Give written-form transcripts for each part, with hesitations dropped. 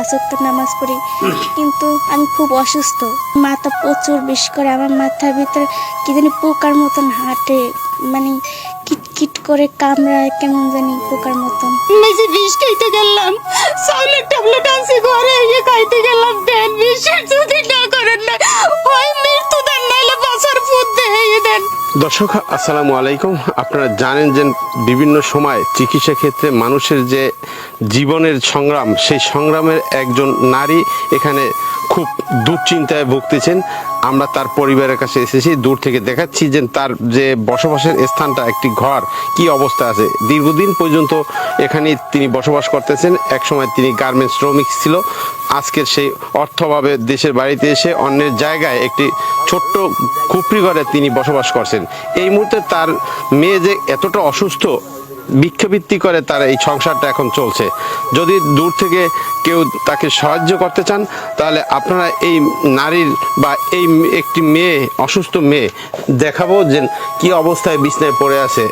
পাঁচ ওয়াক্ত নামাজ পড়ি, কিন্তু আমি খুব অসুস্থ। মাথা প্রচুর বেশ করে, আমার মাথার ভিতরে কি জানি পোকার মতন হাঁটে, মানে কিটকিট করে কামড়ায়, কেমন জানি পোকার মতন। মেজি বিষ খাইতে গেলাম, চাউলের ট্যাবলেট আনছি ঘরে, ইয়ে খাইতে গেলাম, দেন বিষের যদি না করেন না হয় মৃত্যু দেন, নাইলে বাঁচার ফুট দিয়ে দেন। দর্শক আসসালামু আলাইকুম। আপনারা জানেন যে বিভিন্ন সময় চিকিৎসা ক্ষেত্রে মানুষের যে জীবনের সংগ্রাম, সেই সংগ্রামের একজন নারী এখানে খুব দুশ্চিন্তায় ভুগতেছেন। আমরা তার পরিবারের কাছে এসেছি, দূর থেকে দেখাচ্ছি যে তার যে বসবাসের স্থানটা, একটি ঘর কি অবস্থা আছে। দীর্ঘদিন পর্যন্ত এখানে তিনি বসবাস করতেছেন। একসময় তিনি গার্মেন্টস শ্রমিক ছিল। আজকের সেই অর্থভাবে দেশের বাড়িতে এসে অন্যের জায়গায় একটি ছোট্ট খুপড়ি ঘরে তিনি বসবাস করছেন। এই মুহূর্তে তার মেয়ে যে এতটা অসুস্থ, ভিক্ষাবৃত্তি করে তার এই সংসারটা এখন চলছে। যদি দূর থেকে কেউ তাকে সাহায্য করতে চান, তাহলে আপনারা এই নারীর বা এই একটি মেয়ে, অসুস্থ মেয়ে দেখাবো যে কি অবস্থায় বিছনায় পড়ে আছে।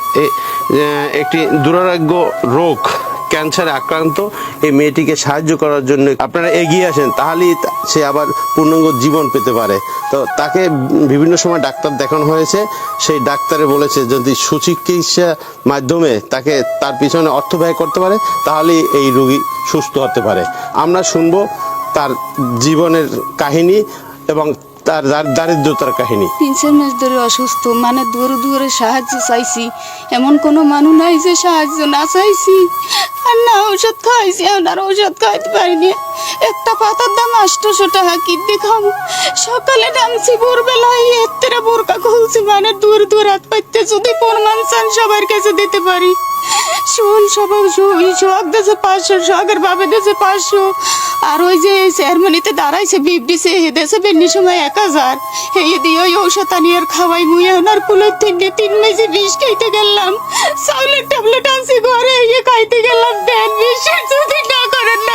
একটি দুরারোগ্য রোগ, ক্যান্সারে আক্রান্ত এই মেয়েটিকে সাহায্য করার জন্য আপনারা এগিয়ে আসেন, তাহলেই সে আবার পূর্ণাঙ্গ জীবন পেতে পারে। তো তাকে বিভিন্ন সময় ডাক্তার দেখানো হয়েছে। সেই ডাক্তারে বলেছে যদি সুচিকিৎসার মাধ্যমে তাকে তার পিছনে অর্থ ব্যয় করতে পারে, তাহলেই এই রোগী সুস্থ হতে পারে। আমরা শুনবো তার জীবনের কাহিনী এবং তার দারিদ্রতার কাহিনী। 3-4 মাস ধরে অসুস্থ, মানে দূরে দূরে সাহায্য চাইছি, এমন কোনো মানুষ নাই যে সাহায্য না চাইছি আর না ঔষধ খাইছি। আর ঔষধ খাইতে পারিনি। একটা পাতার দাম 800 টাকা, কি দেখাম। সকালে নামছি ভোরবেলায়, এত্তেরা বোরকা খুলছি, মানে দূর দূর হাত পাইতে যদি প্রমাণ চান সবার কাছে দিতে পারি। শোন সবাই শোক দেশে 500, শখের ভাবে দেশে 500, আর ওই যে চেয়ারম্যানিতে দাঁড়াইছে বিপ দিছে, হে দেশে বেন্নি সময় 1000, এই দিয়ে ওই ঔষধ আনি আর খাওয়াই মুই। ওনার কুলের থেকে 3 মেজি বিষ খাইতে গেলাম, চাউলের ট্যাবলেট আনছি ঘরে, ইয়ে খাইতে গেলাম, দেন বিষের যদি না করেন না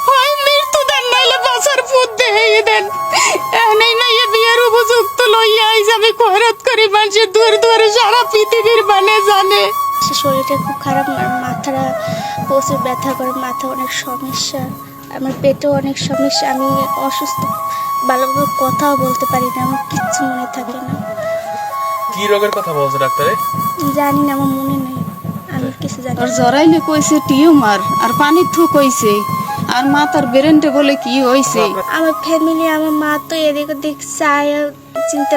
হয় মৃত্যু দেন, নাইলে বাঁচার ফুট দিয়ে দেন। এই মাইয়া বিয়ের উপযুক্ত লইয়া আইস, আমি খরচ করি, মানুষের দূর দূরে সারা পৃথিবীর মানে জানে। শরীরটা খুব খারাপ, মাথাটা প্রচুর ব্যথা করে, মাথা অনেক সমস্যা, আমার পেটেও অনেক সমস্যা। আমি অসুস্থ, ভালোভাবে কথাও বলতে পারি না, আমার কিচ্ছু মনে থাকে না। কি রোগের কথা বলছে ডাক্তারে? জানি না, আমার মনে নেই, আমি কিছু জানি আর না। জরাইলে কইছে টিউমার, আর পানির থু কইছে, আর মাথার বেরেন্টে বলে কি হইছে। আমার ফ্যামিলি, আমার মা তো এদিক ওদিক চায় চিনতে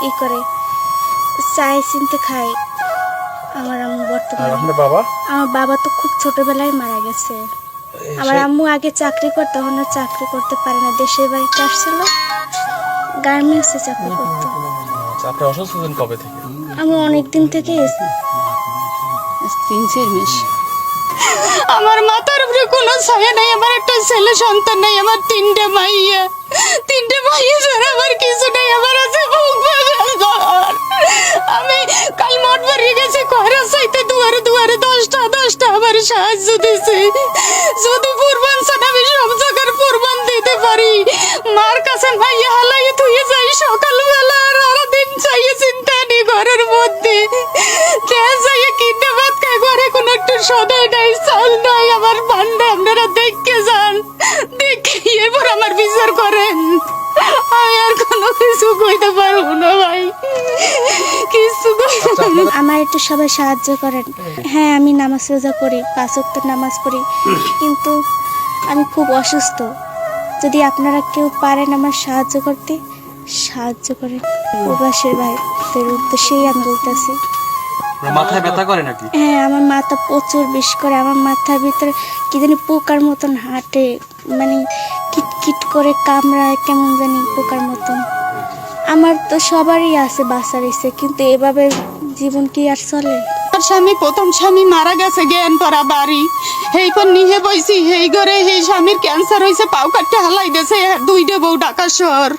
ই করে, চায় চিনতে খায়। আমার আম্মু বর্তমানে, আপনার বাবা? আমার বাবা তো খুব ছোটবেলায় মারা গেছে। আমার আম্মু আগে চাকরি করতো, তখন আর চাকরি করতে পারে না, দেশের বাড়িতে আসছিল, গার্মেন্টসে চাকরি করতো। আচ্ছা, আপনি অসুস্থ ছিলেন কবে থেকে? আমি অনেকদিন থেকে 3-4 মাস। আমার মাথার উপরে কোনো ছায়া নাই, আমার একটা ছেলে সন্তান নাই, আমার 3টে মাইয়া ছাড়া আমার কিছু নাই। আমার আছে বুক বাঁধার ঘর। আমি কাল মঠ বাড়ি গেছে, ঘরে চাইতে দুয়ারে দুয়ারে 10টা আমার সাহায্য দিছে। যদি প্রমাণ চান আমি সব জায়গার প্রমাণ দিতে পারি। মার কাছে মাইয়া হালাই ধুয়ে যাই সকালবেলা, আর আরো দিন চাইয়ে চিন্তা নেই ঘরের মধ্যে। যাইয়ে কিনে ভাত খাই, ঘরে কোনো একটু সদাই নাই, চাল নাই, আমার ভান্ডা। আপনারা দেখে যান, দেখে এরপর আমার বিচার করেন। আমি আর কোনো কিছু কইতে পারবো না ভাই, কিছু আমার একটু সবাই সাহায্য করেন। হ্যাঁ, আমি নামাজ রোজা করি, 5 ওয়াক্ত নামাজ পড়ি, কিন্তু আমি খুব অসুস্থ। যদি আপনারা কেউ পারেন আমার সাহায্য করতে, সাহায্য করেন। প্রবাসের ভাইদের উদ্দেশ্যেই আমি বলতেছি। মাথায় ব্যথা করে নাকি? হ্যাঁ, আমার মাথা প্রচুর বেশ করে, আমার মাথার ভিতরে কি জানি পোকার মতন হাঁটে, মানে কিটকিট করে কামড়ায়, কেমন জানি পোকার মতন। আমার তো সবারই আছে বাসার ইচ্ছে, কিন্তু এভাবে জীবন কি আর চলে? স্বামী, প্রথম স্বামী মারা গেছে, জ্ঞান পরা বাড়ি, এই পর নিহে বইছি, এই ঘরে এই স্বামীর ক্যান্সার হয়েছে, পাও কাটতে হালাই দিয়েছে, 2টে বউ ঢাকা শহর।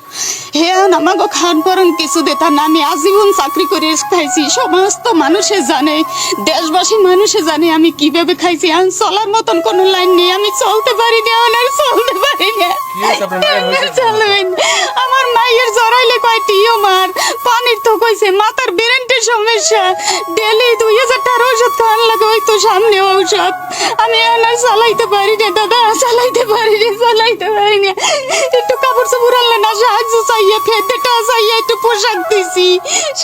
হে আমাকে খান পরন কিছু দেতা না, আমি আজীবন চাকরি করে খাইছি। সমস্ত মানুষে জানে, দেশবাসী মানুষে জানে আমি কিভাবে খাইছি। আমি চলার মতন কোনো লাইন নেই, আমি চলতে পারি না, আর চলতে পারি না। আমার মায়ের জড়াইলে কয় টিউমার, পানির তো কইছে, মাথার বেরেন্টের সমস্যা, ডেলি 2000 টাকার ঔষধ খাওয়ার লাগে, ওই তো সামনে ঔষধ। আমি আর চালাইতে পারি না দাদা, চালাইতে পারি না, খাইতে পারি না, একটু কাপড় চাপড় আনলে না সাহায্য চাইয়া, ফেদেটা চাইয়া একটু পোশাক দিছি।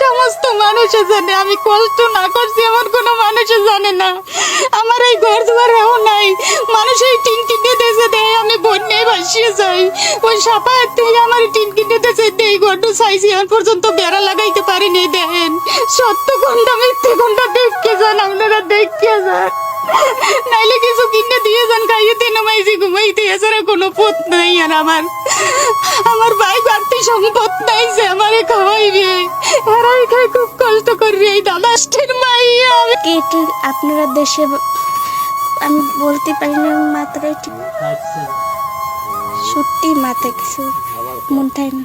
সমস্ত মানুষে জানে আমি কষ্ট না করছি, এমন কোনো মানুষে জানে না। আমার এই ঘর দুয়ারেও নাই, মানুষ এই টিন কিনে দিয়েছে, দেয় আমি বন্যায় ভাসিয়ে যাই। ওই সাপায়ের থেকে আমার টিন কিনে দিয়েছে, দেই ঘরটা চাইছি, এখন পর্যন্ত বেড়া লাগাইতে পারিনি। দেখেন সত্য কোনটা মিথ্যে কোনটা দেখে যান, আপনারা দেখে যান, নাইলে কিছু কিনে দিয়ে যান, খাইয়ে তেনে মাইছি ঘুমাইতে, এছাড়া কোনো পথ নাই। আর আমার ভাই বাড়তি সম্পদ নাই যে আমারে খাওয়াইবে, এরাই খাই খুব কষ্ট করবে। এই দাদাষ্টের মাইয়া আমি কেটে আপনারা দেশে আমি বলতে পারি না, মাত্র সত্যি মাথায় কিছু মন থাকে না।